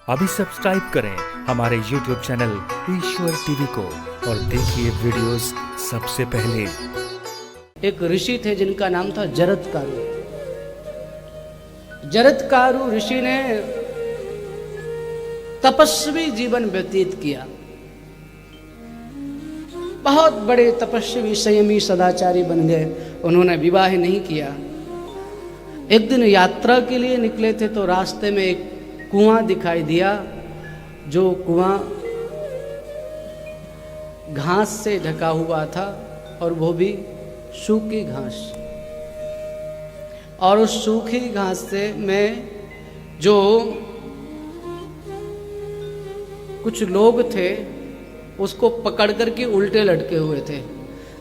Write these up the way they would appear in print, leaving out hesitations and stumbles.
अभी सब्सक्राइब करें हमारे YouTube चैनल ईश्वर टीवी को और देखिए वीडियोस सबसे पहले। एक ऋषि थे जिनका नाम था जरत्कारु। जरत्कारु ऋषि ने तपस्वी जीवन व्यतीत किया। बहुत बड़े तपस्वी संयमी सदाचारी बन गए। उन्होंने विवाह नहीं किया। एक दिन यात्रा के लिए निकले थे तो रास्ते में एक कुआं दिखाई दिया, जो कुआं घास से ढका हुआ था और वो भी सूखी घास। और उस सूखी घास से में जो कुछ लोग थे उसको पकड़ कर के उल्टे लटके हुए थे।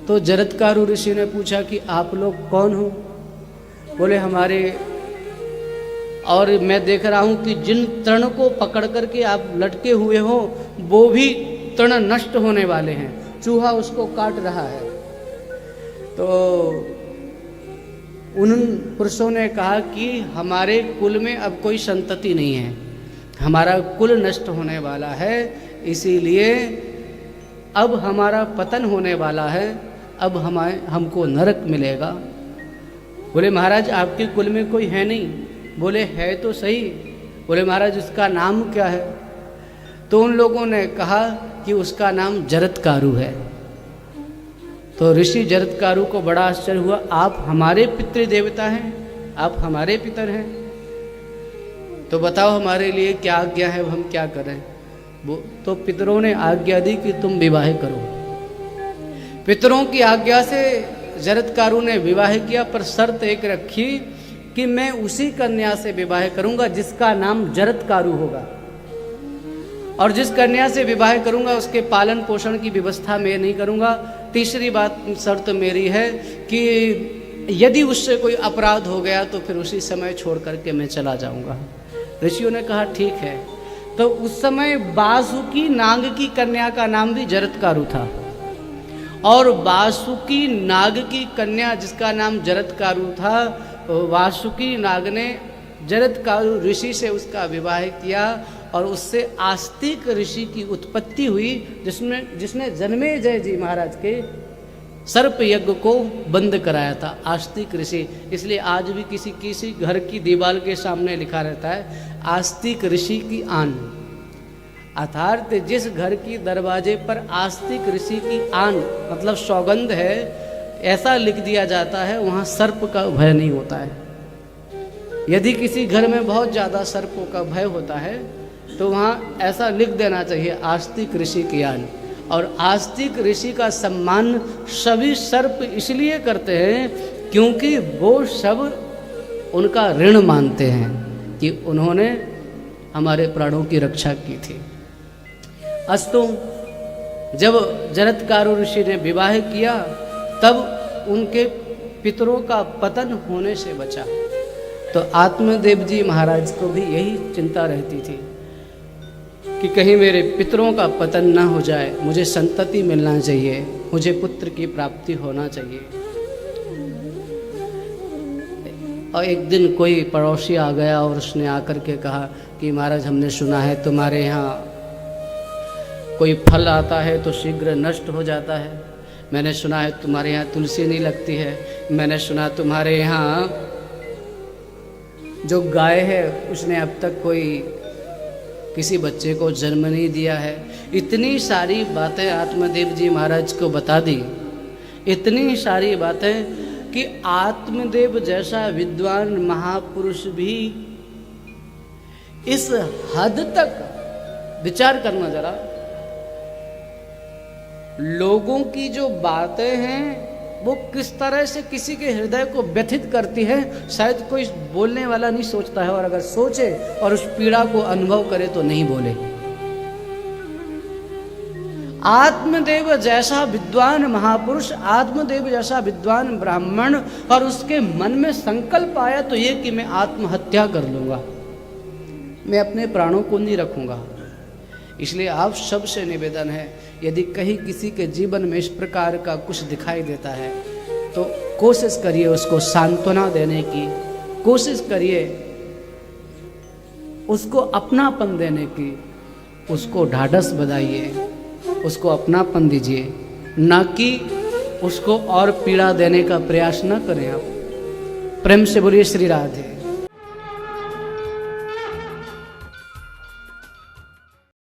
तो जरत्कारु ऋषि ने पूछा कि आप लोग कौन हो? बोले हमारे, और मैं देख रहा हूं कि जिन तृण को पकड़ करके आप लटके हुए हो वो भी तृण नष्ट होने वाले हैं, चूहा उसको काट रहा है। तो उन पुरुषों ने कहा कि हमारे कुल में अब कोई संतति नहीं है, हमारा कुल नष्ट होने वाला है, इसीलिए अब हमारा पतन होने वाला है, अब हमको नरक मिलेगा। बोले महाराज आपके कुल में कोई है नहीं? बोले है तो सही। बोले महाराज उसका नाम क्या है? तो उन लोगों ने कहा कि उसका नाम जरत्कारु है। तो ऋषि जरत्कारु को बड़ा आश्चर्य हुआ, आप हमारे पितृ देवता हैं, आप हमारे पितर हैं, तो बताओ हमारे लिए क्या आज्ञा है, हम क्या करें? वो तो पितरों ने आज्ञा दी कि तुम विवाह करो। पितरों की आज्ञा से जरत्कारु ने विवाह किया, पर शर्त एक रखी कि मैं उसी कन्या से विवाह करूंगा जिसका नाम जरत्कारु होगा, और जिस कन्या से विवाह करूंगा उसके पालन पोषण की व्यवस्था मैं नहीं करूंगा। तीसरी बात शर्त मेरी है कि यदि उससे कोई अपराध हो गया तो फिर उसी समय छोड़ करके मैं चला जाऊंगा। ऋषियों ने कहा ठीक है। तो उस समय वासुकी नाग की कन्या का नाम भी जरत्कारु था, और वासुकी नाग की कन्या जिसका नाम जरत्कारु था, वासुकी नाग ने जरत्कारु ऋषि से उसका विवाह किया और उससे आस्तिक ऋषि की उत्पत्ति हुई, जिसने जन्मेजय जी महाराज के सर्प यज्ञ को बंद कराया था, आस्तिक ऋषि। इसलिए आज भी किसी घर की दीवार के सामने लिखा रहता है आस्तिक ऋषि की आन। अर्थात जिस घर की दरवाजे पर आस्तिक ऋषि की आन मतलब सौगंध है, ऐसा लिख दिया जाता है, वहाँ सर्प का भय नहीं होता है। यदि किसी घर में बहुत ज़्यादा सर्पों का भय होता है तो वहाँ ऐसा लिख देना चाहिए आस्तिक ऋषि की आन। और आस्तिक ऋषि का सम्मान सभी सर्प इसलिए करते हैं क्योंकि वो सब उनका ऋण मानते हैं कि उन्होंने हमारे प्राणों की रक्षा की थी। अस्तु, जब जरत्कारु ऋषि ने विवाह किया तब उनके पितरों का पतन होने से बचा। तो आत्मदेव जी महाराज को भी यही चिंता रहती थी कि कहीं मेरे पितरों का पतन ना हो जाए, मुझे संतति मिलना चाहिए, मुझे पुत्र की प्राप्ति होना चाहिए। और एक दिन कोई पड़ोसी आ गया और उसने आकर के कहा कि महाराज हमने सुना है तुम्हारे यहाँ कोई फल आता है तो शीघ्र नष्ट हो जाता है, मैंने सुना है तुम्हारे यहाँ तुलसी नहीं लगती है, मैंने सुना तुम्हारे यहाँ जो गाय है उसने अब तक कोई किसी बच्चे को जन्म नहीं दिया है। इतनी सारी बातें आत्मदेव जी महाराज को बता दी, इतनी सारी बातें कि आत्मदेव जैसा विद्वान महापुरुष भी इस हद तक विचार करना, जरा लोगों की जो बातें हैं वो किस तरह से किसी के हृदय को व्यथित करती है, शायद कोई बोलने वाला नहीं सोचता है, और अगर सोचे और उस पीड़ा को अनुभव करे तो नहीं बोले। आत्मदेव जैसा विद्वान महापुरुष, आत्मदेव जैसा विद्वान ब्राह्मण, और उसके मन में संकल्प आया तो ये कि मैं आत्महत्या कर लूंगा, मैं अपने प्राणों को नहीं रखूंगा। इसलिए आप सबसे निवेदन है, यदि कहीं किसी के जीवन में इस प्रकार का कुछ दिखाई देता है तो कोशिश करिए उसको सांत्वना देने की, कोशिश करिए उसको अपनापन देने की, उसको ढाढ़स बधाइए, उसको अपनापन दीजिए, ना कि उसको और पीड़ा देने का प्रयास न करें आप। प्रेम से बोलिए श्री राधे।